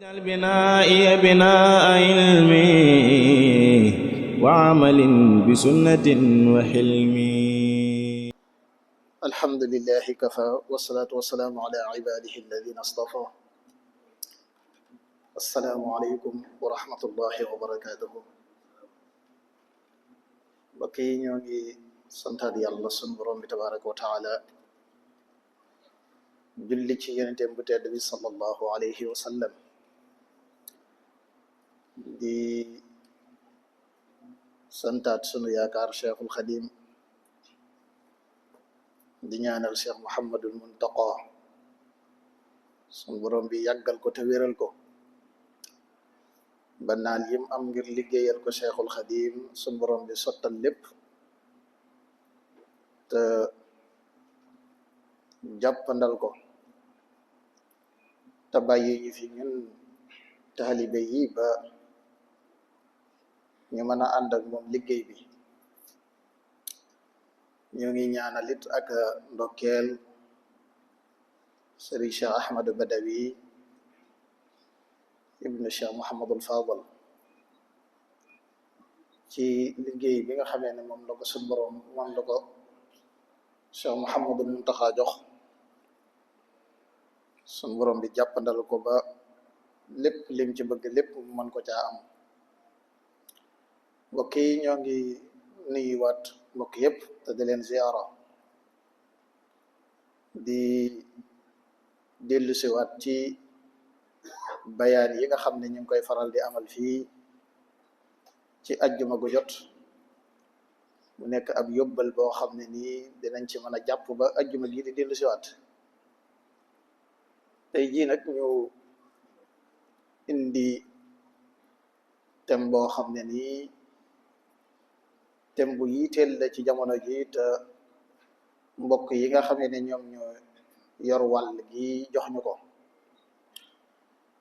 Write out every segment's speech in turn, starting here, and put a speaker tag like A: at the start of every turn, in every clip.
A: واجعل بنائي بناء علم وعمل بسنة وحلم.
B: الحمد لله كفى والصلاة والسلام على عباده الذين اصطفى. السلام عليكم ورحمة الله وبركاته. بكي نيوغي سنتاد يالله سن بروم تبارك وتعالى julli ci yonenteem bu tedd bi sallallahu alayhi wa sallam di santaat sunu yaakaar cheikhul xadim di ñaanal cheikh muhammadul muntaqa sunu borom bi yàggal ko te wéral ko ba naal yim am ngir liggéeyal ko cheikhul xadim sunu borom bi sottal lépp te jàppandal ko te bàyyi ñu fi ñun taalibe yi ba ñu mën a ànd ak moom liggéey bi. ñu ngi ñaanalit ak ndokkeel sëriñ Cheikh Ahmad Badawi ibnu Cheikh Muhammadul Fadal ci liggéey bi nga xamee ne moom la ko suñ borom moom la ko Cheikh Muhammadul Muntaxa jox suñ borom bi jàppandal ko ba lépp lim ci bëgg lépp mën ko caa am. mbokk yi ñoo ngi nuyuwaat mbokk yépp te di leen ziyaara di dellusiwaat ci bayaan yi nga xam ne ñu ngi koy faral di amal fii ci ajjuma gu jot mu nekk ab yóbbal boo xam ne nii dinañ ci mën a jàpp ba ajjuma gi di dellusiwaat. tey jii nag ñu indi thème boo xam ne nii thème bu yiiteel la ci jamono ji te mbokk yi nga xam ne ñoom ñoo yor wàll gi jox ñu ko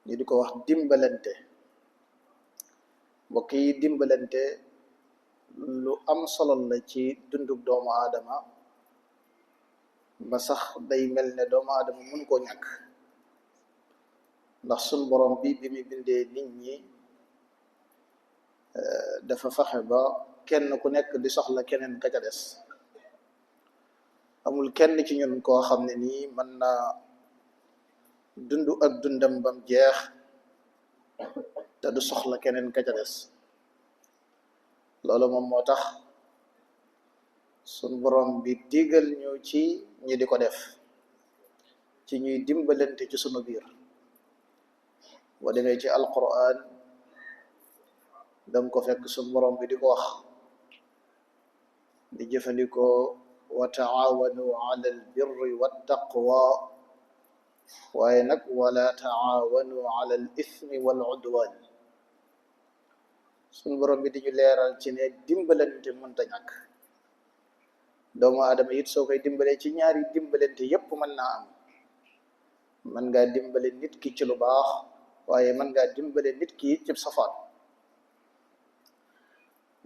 B: ñu di ko wax dimbalante. mbokk yi dimbalante lu am solo la ci dundub doomu aadama ba sax day mel ne doomu aadama mun koo ñàkk ndax sun borom bi bi mu bindee nit ñi dafa fexe ba kenn ku nekk di soxla keneen ka ca des. amul kenn ci ñun koo xam ne nii mën na dund ak dundam bam jeex te du soxla keneen ka ca des. loolu moom moo tax sun borom bi digal ñu ci ñi di ko def ci ñuy dimbalante ci sunu biir. boo demee ci alquran danga ko fekk sun borom bi di ko wax di jëfandikoo wa taawanu ala albirri wattaqwa waaye nag wala taawanu ala al ithmi wal udwan. suñu borom bi di ñu leeral ci ne dimbalante mënta ñàkk. doomu aadama it soo koy dimbalee ci ñaari dimbalante yépp mën naa am. mën ngaa dimbale nit ki ci lu baax waaye mën ngaa dimbale nit ki ci safaan.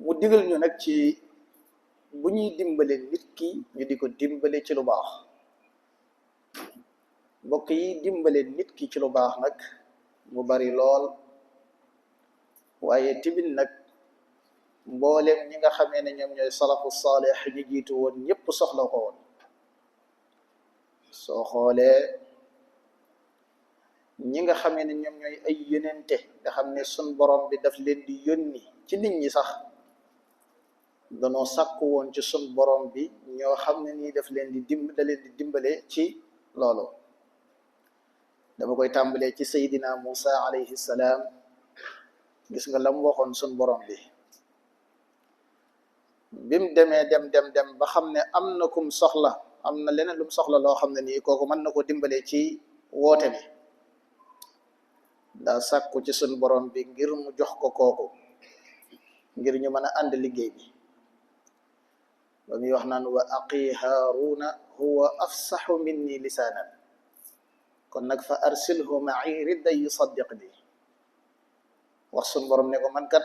B: mu digal ñu nag ci bu ñuy dimbale nit ki ñu di ko dimbale ci lu baax. mbokk yi dimbale nit ki ci lu baax nag mu bari lool waaye timit nag mboolem ñi nga xamee ne ñoom ñooy salafu saalih ñi jiitu woon ñépp soxla ko woon. soo xoolee ñi nga xamee ne ñoom ñooy ay yonente nga xam ne sun borom bi daf leen di yónni ci nit ñi sax danoo sàkku woon ci sun borom bi ñoo xam ne nii daf leen di dimbale ci loolu. dama koy tàmbalee ci Seydina Musa alayhi salaam. gis nga lam waxoon sun borom bi bim demee dem ba xam ne am na kum soxla am na leneen lum soxla loo xam ne nii kooku mën na ko dimbale ci woote bi daa sàkku ci sun borom bi ngir mu jox ko kooku ngir ñu mën a ànd liggéey bi. ba muy wax naan wa aqi haaruna huwa afsaxu minni lisaanan kon nag fa arsilhu ma'i ridda yusaddiqni. wax sun borom ne ko man kat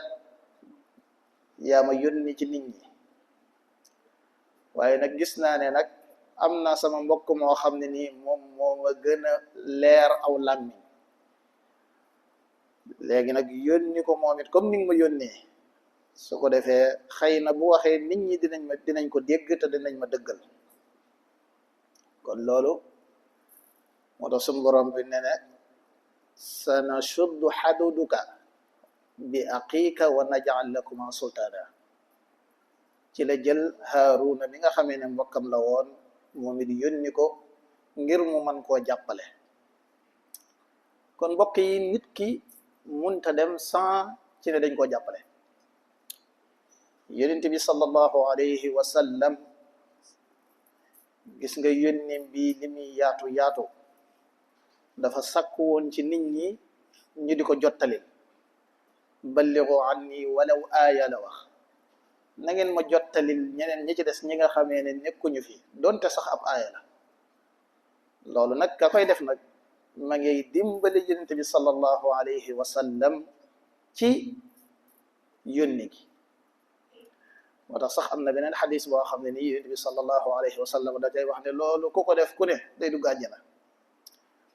B: yaa ma yónni ci nit ñi waaye nag gis naa ne nag am na sama mbokk moo xam ne nii moom moo ma gën a leer aw làmmiñ léegi nag yónni ko moom it comme ni nga ma yónnee su ko defee xëy na bu waxee nit ñi dinañ ko dégg te dinañ ma dëggal kon loolu moo tax suñu borom bi ne ne sanashuddu xaduduka bi aqiika wa naj'al lakuma sultaana ci la jël Haaruna mi nga xamee ne mbokkam la woon moom it yónni ko ngir mu man koo jàppale kon mbokk yi nit ki munta dem sans ci ne dañ koo jàppale yonent bi sallallahu alayhi wa sallam gis nga yónni bi li muy yaatu yaatu dafa sakku woon ci nit ñi ñu di ko jottalil ballighu anni walaw aaya la wax na ngeen ma jottalil ñeneen ñi ci des ñi nga xamee ne nekkuñu fi donte sax ab aaya la loolu nag ka koy def nag ma ngay dimbali yonent bi sallallahu alayhi wa sallam ci yónni gi moo tax sax am na beneen xadis boo xam ne nii yonent bi sallallahu alayhi wa sallam da cay wax ne loolu ku ko def ku ne day dugg àjjana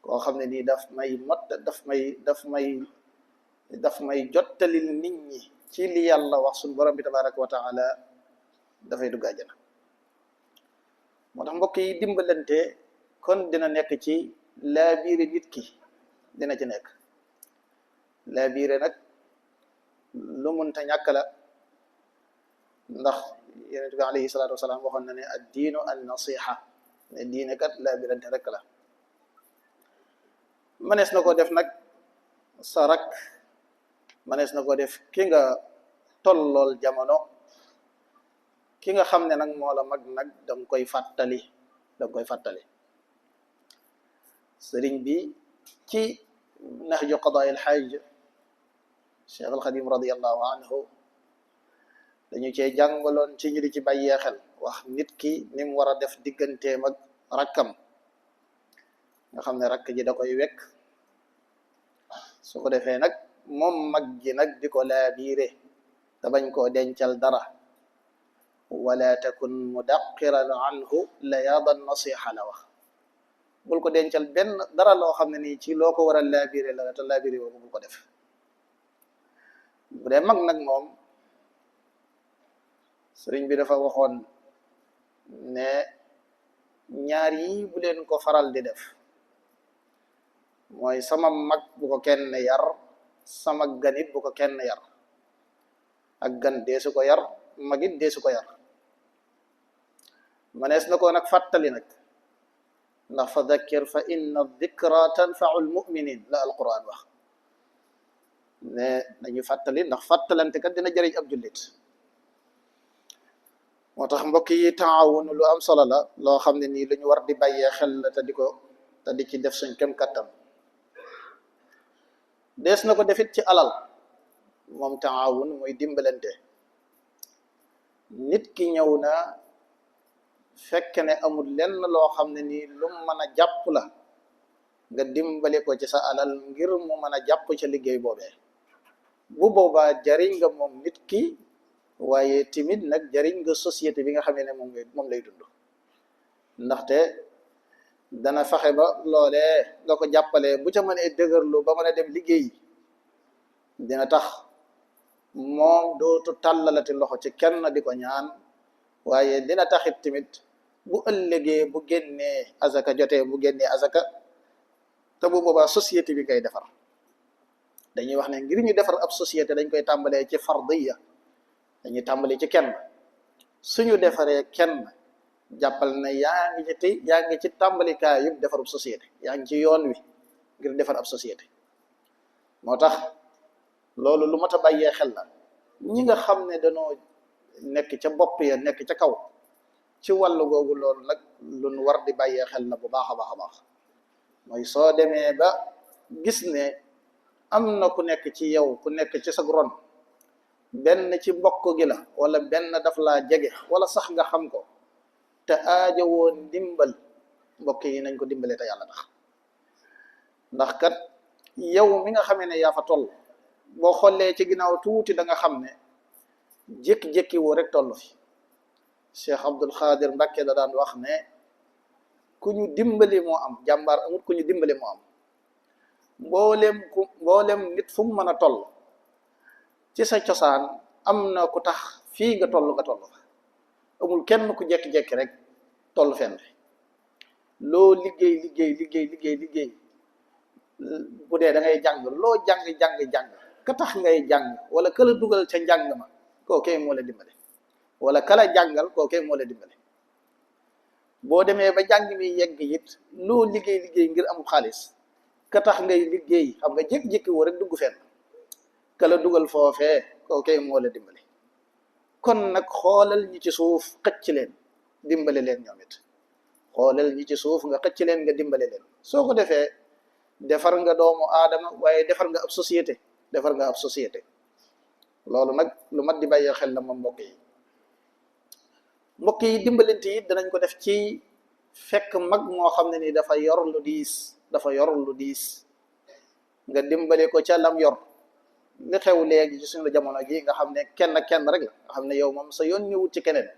B: koo xam ne nii daf may jottalil nit ñi ci li yàlla wax suñu borom bi tabaraka wa taala dafay dugg àjjana moo tax mbokk yi dimbalante kon dina nekk ci laabiire nit ki dina ci nekk laabiire nag lu munta ñàkk la ndax yonent bi alayhi salaatu wasalaam waxoon na ne ad diinu an nasiha ne diine kat laabirante rek la mënees na ko def nag sa rak mënees na ko def ki nga tollool jamono ki nga xam ne nag moo la mag nag danga koy fàttali sëriñ bi ci nahju qadaa il xaaj Cheikh al Xadim radiallahu anhu dañu cee jàngaloon ci ñu di ci bàyyee xel wax nit ki ni mu war a def digganteem ak rakkam nga xam ne rakk ji da koy wekk su ko defee nag moom mag ji nag di ko laabiire te bañ koo dencal dara wala takun mudaqiran anhu layaadan nasiha la wax bul ko dencal benn dara loo xam ne nii ci loo ko war a laabiire la te laabiire boobu bul ko def bu dee mag nag moom sëriñ bi dafa waxoon ne ñaar yi bu leen ko faral di def mooy sama mag bu ko kenn yar sama ganit bu ko kenn yar ak gan deesu ko yar magit deesu ko yar manees na ko nag fàttali nag ndax fa dakkir fa inna dikra tanfau lmuminin la alquran wax ne nañu fàttali ndax fàttalante kat dina jëriñ ab jullit moo tax mbokk yi taawun lu am solo la loo xam ne nii lu ñu war di bàyyee xel la te di ci def suñ kem kattan dees na ko defit ci alal moom taawun muy dimbalante nit ki ñëw na fekk ne amul lenn loo xam ne nii lu mën a jàpp la nga dimbali ko ci sa alal ngir mu mën a jàpp ca liggéey boobee bu boobaa jariñ nga moom nit ki waaye timit nag jariñ nga société bi nga xamee ne moom lay dund ndaxte dana fexe ba loolee nga ko jàppalee bu ca mënee dëgërlu ba mën a dem liggéey dina tax moom dootu tàllalati loxo ci kenn di ko ñaan waaye dina taxit timit bu ëllëgee bu génnee azaka jotee bu génnee azaka te bu boobaa société bi koy defar dañuy wax ne ngir ñu defar ab société dañ koy tàmbalee ci fardiya dañuy tàmbalee ci kenn suñu defaree kenn jàppal na yaa ngi ci tàmbalikaay yëpp defarub société yaa ngi ci yoon wi ngir defar ab société moo tax loolu lu mat a bàyyee xel la ñi nga xam ne dañoo nekk ca bopp ya nekk ca kaw ci wàllu googu loolu nag lu nu war di bàyyee xel la bu baax a baax a baax mooy soo demee ba gis ne am na ku nekk ci yow ku nekk ci sa ron benn ci mbokk gi la wala benn daf laa jege wala sax nga xam ko te aajowoo ndimbal mbokk yi nañ ko dimbale te yàlla tax ndax kat yow mi nga xamee ne yaa fa toll boo xoolee ci ginnaaw tuuti da nga xam ne jékki-jékki woo rek toll fi Cheikh Abdul Xaadir Mbàkke da daan wax ne ku ñu dimbali moo am jàmbaar amut ku ñu dimbali moo am mboolem nit fu mu mën a toll ci sa cosaan am na ku tax fii nga toll fa amul kenn ku jekki-jekki rek toll fenn loo liggéey bu dee da ngay jàng loo jàng ka tax ngay jàng wala ka la dugal ca njàng ma kookee moo la dimbale wala ka la jàngal kookee moo la dimbale boo demee ba jàng mi yegg it loo liggéey ngir amul xaalis ka tax ngay liggéey xam nga jékki-jékki woo rek dugg fenn ka la dugal foofee kookee moo la dimbale kon nag xoolal ñi ci suuf xëcc leen dimbale leen ñoom it xoolal ñi ci suuf nga xëcc leen nga dimbale leen soo ko defee defar nga doomu aadama waaye defar nga ab société loolu nag lu mat di bàyyi xel la moom mbokk yi dimbalante yi danañ ko def ci fekk mag moo xam ne ni dafa yor lu diis nga dimbale ko ca lam yor li xew léegi ci suñu jamono ji nga xam ne kenn rek la nga xam ne yow moom sa yoon ñu wut ci keneen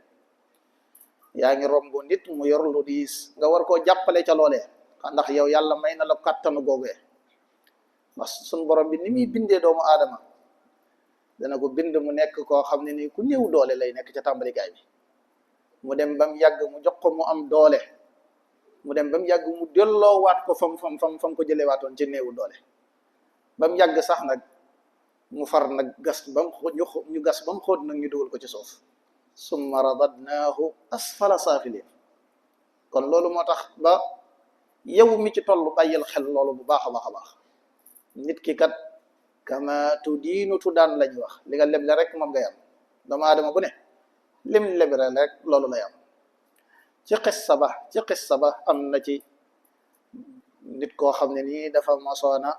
B: yaa ngi romb nit mu yor lu diis nga war koo jàppale ca loolee ndax yow yàlla may na la kàttanu googee ndax suñu borom bi ni muy bindee doomu aadama dana ko bind mu nekk koo xam ne nii ku néew doole lay nekk ca tàmbalikaay bi mu dem ba mu yàgg mu jox ko mu am doole mu dem ba mu yàgg mu delloowaat ko fam ko jëlewaatoon ci néewu doole ba mu yàgg sax nag mu far nag gas ba mu ñu gas ba mu xóot nag ñu dugal ko ci suuf summa radadnaahu asfala saafiliin kon loolu moo tax ba yow mi ci toll bàyyil xel loolu bu baax a baax nit ki kat kama tudiinu tudaan la ñuy wax li nga leble rek moom ngay am doomu aadama bu ne lim lebre rek loolu lay am ci xissa ba am na ci nit koo xam ne nii dafa mosoona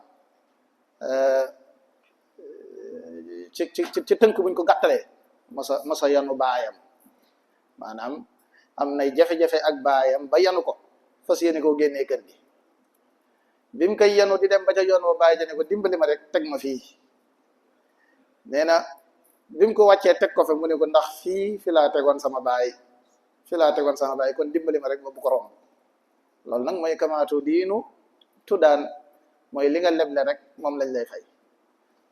B: ci tënk buñ ko gàttalee mosa yanu baayam maanaam am nay jafe-jafe ak baayam ba yanu ko fas yéene koo génnee kër gi bi mu koy yanu di dem ba ca yoon wa baay ja ne ko dimbali ma rek teg ma fii nee na bi mu ko wàccee teg ko fa mu ne ko ndax fi laa tegoon sama baay kon dimbali ma rek ma bu ko romb loolu nag mooy kamaatu diinu tudaan mooy li nga leble rek moom lañ lay fay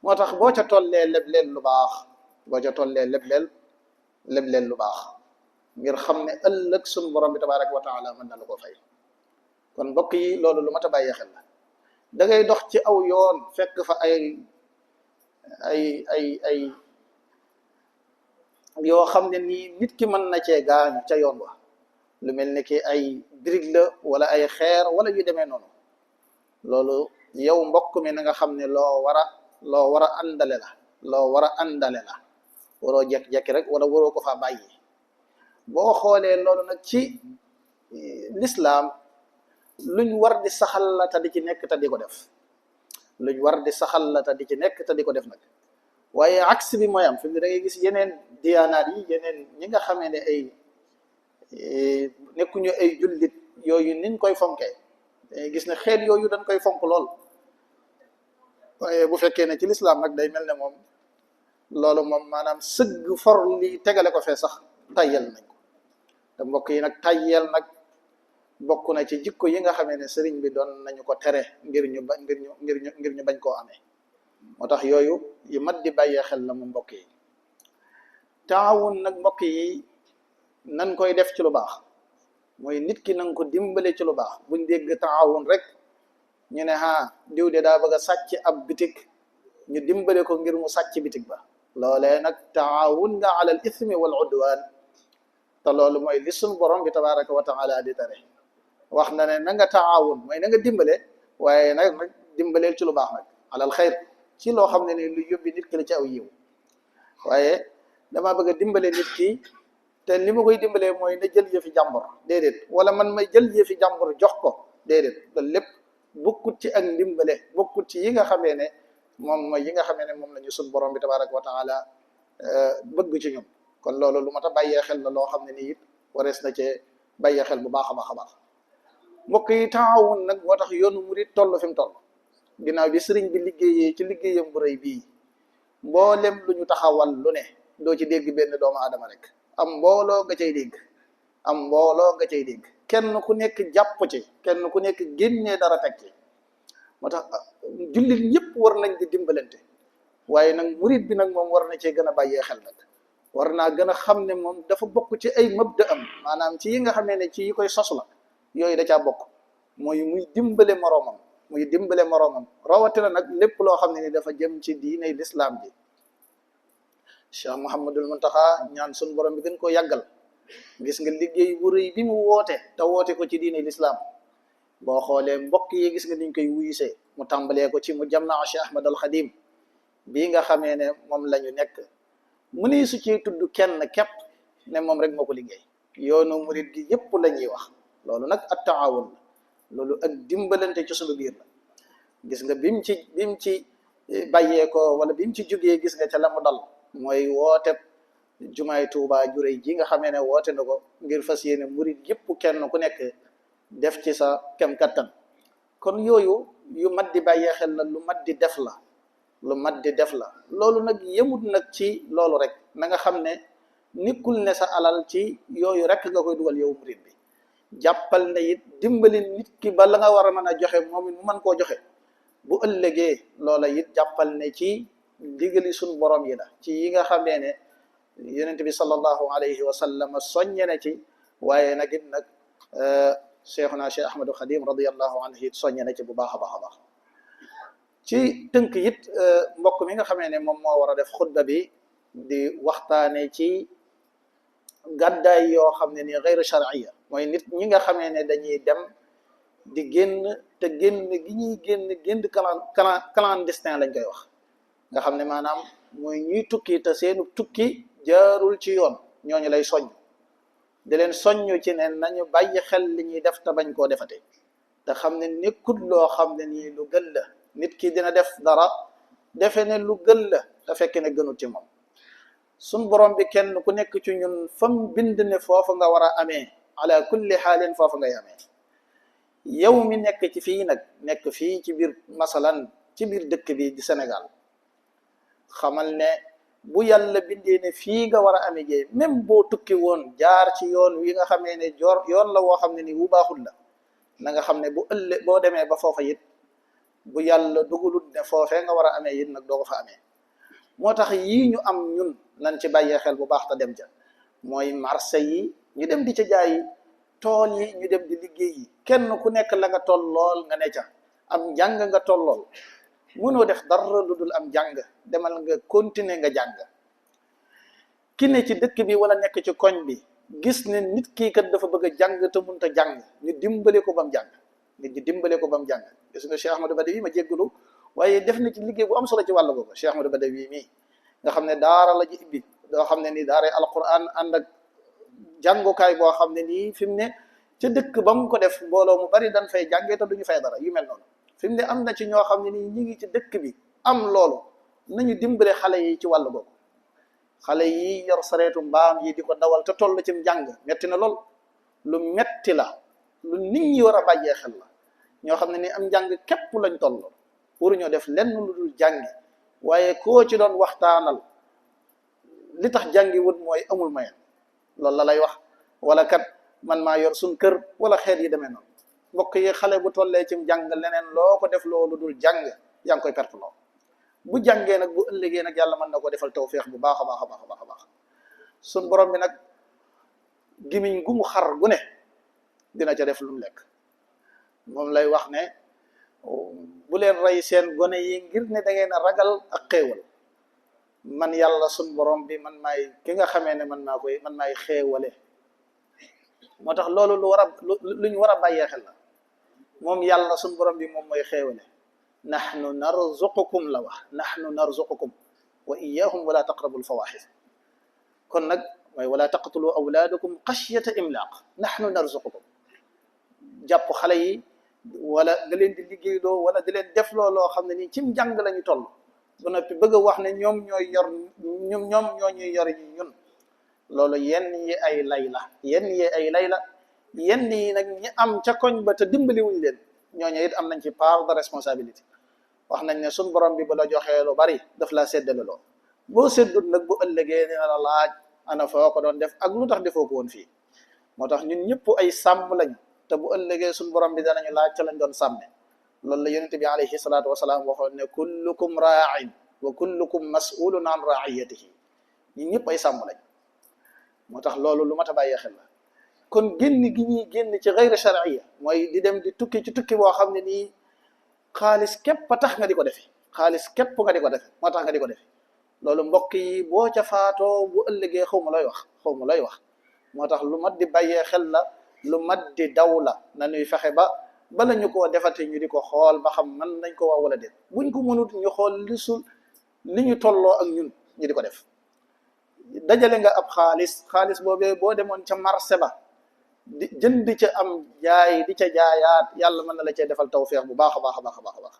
B: moo tax boo ca tollee lebleel lu baax lu baax ngir xam ne ëllëg suñu borom bi tabaraka wa taala mën na la ko fay kon mbokk yi loolu lu mat a bàyyi xel la da ngay dox ci aw yoon fekk fa ay yoo xam ne nii nit ki mën na cee gaañu ca yoon wa lu mel ni ki ay birig la wala ay xeer wala yu demee noonu loolu yow mbokk mi na nga xam ne loo war a àndale la waroo jekki-jekki rek wala waroo ko fa bàyyi boo xoolee loolu nag ci lislaam luñ war di saxal la te di ci nekk te di ko def nag waaye axe bi mooy am fi mu da ngay gis yeneen diyaanaat yi yeneen ñi nga xamee ne ay nekkuñu ay jullit yooyu niñ koy fonkee dangay gis ne xeet yooyu dañ koy fonk lool waaye bu fekkee ne ci lislaam nag day mel ne moom loolu moom maanaam sëgg for li tegale ko fee sax tayyel nañ ko te mbokk yi nag tayyel nag bokk na ci jikko yi nga xamee ne sëriñ bi doon nañu ko tere ngir ñu bañ koo amee moo tax yooyu yu mat di bàyyee xel la mu mbokk yi taawun nag mbokk yi nan koy def ci lu baax mooy nit ki nanga ko dimbale ci lu baax buñ dégg taawun rek ñu ne diw de daa bëgg a sàcc ab bitik ñu dimbale ko ngir mu sàcc bitik ba loolee nag taawun nga ala al ithmi wal udwan te loolu mooy li sunu borom bi tabaraka wa taala di tere wax na ne na nga taawun mooy na nga dimbale waaye nag dimbaleel ci lu baax nag alal xayr ci loo xam ne ni lu yóbbi nit ki la ci aw yiw waaye dama bëgg a dimbale nit ki te li ma koy dimbalee mooy na jël yëfi jàmbur déedéet wala man may jël yëfi jàmbur jox ko déedéet loolu lépp bokkut ci ak ndimbale bokkut ci yi nga xamee ne moom mooy yi nga xamee ne moom la ñu sun borom bi tabaraka wa taala bëgg ci ñoom kon loolu lu mat a bàyyee xel la loo xam ne nii it warees na cee bàyyee xel bu baax a baax mbokk yi taawun nag moo tax yoonu murid toll fi mu toll ginnaaw bi sëriñ bi liggéeyee ci liggéeyam bu rëy bii mboolem lu ñu taxawal lu ne doo ci dégg benn doomu aadama rek am mbooloo nga cay dégg kenn ku nekk jàpp ci kenn ku nekk génnee dara teg ci moo tax jullit ñëpp war nañ di dimbalante waaye nag murid bi nag moom war na cee gën a bàyyee xel nag war naa gën a xam ne moom dafa bokk ci ay mabda am maanaam ci yi nga xamee ne ci yi koy sos la yooyu da caa bokk mooy muy dimbale moroomam rawatina nag lépp loo xam ne ni dafa jëm ci diiney lislaam ji Cheikh Mouhamadul Muntaxa ñaan sun borom bi gën koo yàggal gis nga liggéey bu rëy bi mu woote te woote ko ci diiney lislaam boo xoolee mbokk yi gis nga niñ koy wuyusee mu tàmbalee ko ci mu jamaa Cheikh Ahmad al Xadim bii nga xamee ne moom la ñu nekk mu ni su ci tudd kenn képp ne moom rek moo ko liggéey yoonu murid gi yépp la ñuy wax loolu nag at taawun la loolu ak dimbalante ci sunu biir la gis nga bim ci bàyyee ko wala bim ci jógee gis nga ca la mu dal mooy woote jumaay Tuubaa juréy ji nga xamee ne woote na ko ngir fas yéene murid yépp kenn ku nekk def ci sa kem kattan kon yooyu yu mat di bàyyee xel la lu mat di def la loolu nag yemut nag ci loolu rek na nga xam ne nekkul ne sa alal ci yooyu rek nga koy dugal yow murid bi jàppal ne it dimbali nit ki ba la nga war a mën a joxe moom it mu mën koo joxe bu ëllëgee loola it jàppal ne ci digali suñ borom yi la ci yi nga xamee ne yonent bi sallallahu alayhi wa sallam soññe na ci waaye nag it nag cheikhuna cheikh ahmadou xadim radiallahu anhu it soññe na ci bu baax a baax ci tënk it mbokk mi nga xamee ne moom moo war a def xutba bi di waxtaane ci gàddaay yoo xam ne ni gayru shar'iyya mooy nit ñi nga xamee ne dañuy dem di génn te génn gi ñuy génn clandestin lañ koy wax nga xam ne maanaam mooy ñuy tukki te seenu tukki jaarul ci yoon ñooñu lay soññ di leen soññ ci ne nañu bàyyi xel li ñuy def te bañ koo defate te xam ne nekkut loo xam ne nii lu gën la nit ki dina def dara defe ne lu gën la te fekk ne gënut ci moom sun borom bi kenn ku nekk ci ñun fam bind ne foofu nga war a amee ala kulli xaalin foofu ngay amee yow mi nekk ci fii nag nekk fii ci biir masalan ci biir dëkk bi di Sénégal xamal ne bu yàlla bindee ne fii nga war a amee jee même boo tukki woon jaar ci yoon wi nga xamee ne yoon la woo xam ne ni wu baaxul la na nga xam ne bu ëllëg boo demee ba foofa it bu yàlla dugalut ne foofee nga war a amee it nag doo ko fa amee moo tax yii ñu am ñun nañ ci bàyyee xel bu baax te dem ca mooy marché yi ñu dem di ca jaayi tool yi ñu dem di liggéey yi kenn ku nekk la nga tollool nga ne ca am njàng nga tollool mënoo def dara lu dul am jàng demal nga continuer nga jàng ki ne ci dëkk bi wala nekk ci koñ bi gis ne nit kii kat dafa bëgg a jàng te mënta jàng ñu dimbale ko ba mu jàng nit ñi dimbale ko ba mu jàng gis nga Cheikh Ahmadou Badawi ma jéggalu waaye def na ci liggéey bu am solo ci wàll boobu Cheikh Ahmadou Badawi mii nga xam ne daara la ji ibbi doo xam ne nii daara alquran ànd ak jàngukaay boo xam ne nii fi mu ne ca dëkk ba mu ko def mbooloo mu bari dañ fay jàngee te duñu fay dara yu mel noonu fi mu ne am na ci ñoo xam ne nii ñi ngi ci dëkk bi am loolu nañu dimbale xale yi ci wàll boobu xale yi yor sareetu mbaam yi di ko dawal te toll ci njàng metti na lool lu metti la lu nit ñi war a bàyyee xel la ñoo xam ne ni am njàng képp lañ toll waruñoo def lenn lu dul jàngi waaye koo ci doon waxtaanal li tax jàngi wut mooy amul mayen loolu la lay wax wala kat man maa yor suñ kër wala xeet yi demee noonu mbokk yi xale bu tollee ci jàng leneen loo ko def loolu dul jàng yaa ngi koy perte loo bu jàngee nag bu ëllëgee nag yàlla mën na ko defal tawféex bu baax a baax a baax a baax suñ borom bi nag gimiñ gu mu xar gu ne dina ca def lu mu lekk moom lay wax ne bu leen rey seen gone yi ngir ne da ngeen a ragal ak xéewal man yàlla suñ borom bi man maay ki nga xamee ne man maay xéewale moo tax loolu lu ñu war a bàyyee xel la moom yàlla suñ borom bi moom mooy xéewale nahnu narzuqukum la wax nahnu narzuqukum wa iyahum wala taqrabu alfawaxis kon nag mooy wala taqtulu awlaadakum xashyata imlaaq nahnu narzuqukum jàpp xale yi wala da leen di liggéeyloo wala di leen defloo loo xam ne nii cim njàng la ñu toll ba noppi bëgg a wax ne ñoom ñoo ñuy yor ñun loolu yenn yi ay lay la yenn yi nag ñi am ca koñ ba te dimbali wuñ leen ñooñu it am nañ ci part de responsabilité wax nañ ne suñ borom bi ba la joxee lu bari daf laa séddale loo boo séddut nag bu ëllëgee dina la laaj ana foo ko doon def ak lu tax defoo ko woon fii moo tax ñun ñëpp ay sàmm lañ te bu ëllëgee suñ borom bi danañu laaj ca lañ doon sàmme loolu la yonent bi alayhi salaatu wasalaam waxoon ne kullukum raa'in wa kullukum mas'ulun an ra'iyatihi ñi ñëpp ay sàmm lañ. moo tax loolu lu mat a bàyyee xel la kon génn gi ñuy génn ci gayra shar'iyya mooy di dem di tukki ci tukki boo xam ne nii xaalis képp a tax nga di ko defe xaalis képp nga di ko defe moo tax nga di ko defe loolu mbokk yi boo ca faatoo bu ëllëgee xaw ma looy wax moo tax lu mat di bàyyee xel la lu mat di daw la na ñuy fexe ba bala ñu koo defate ñu di ko xool ba xam man nañ ko wax wala déet buñ ko mënut ñu xool li ñu tolloo ak ñun ñu di ko def. dajale nga ab xaalis boobee boo demoon ca marché ba di jënd ca am jaay di ca jaayaat yàlla mën na la cee defal tawfeex bu baax a baax a baax a baax a baax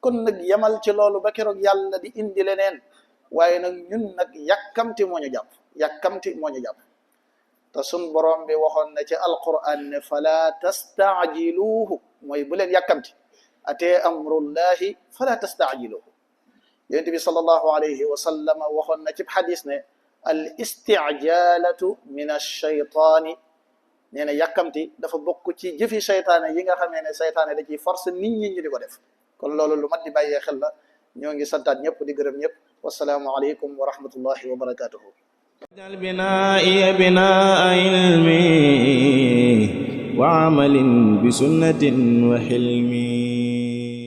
B: kon nag yemal ci loolu ba keroog yàlla di indi leneen waaye nag ñun nag yàkkamti moo ñu jàpp te sun borom bi waxoon na ci alquran ne fala tastaajiluuhu mooy bu leen yàkkamti atee amrullahi fala tastaajiluuhu yonent bi sallallahu alayhi wa sallam waxoon na ci xadis ne al istijalatu min alcheytaani nee na yàkkamti dafa bokk ci jëfi seytaane yi nga xamee ne seytaane da ciy force nit ñi ñu di ko def kon loolu lu mat di bàyyee xel la ñoo ngi santaat ñëpp di gërëm ñëpp wasalaamu aleykum wa rahmatullahi wa barakatuhu
A: واجعل بنائي بناء علم وعمل بسنة وحلم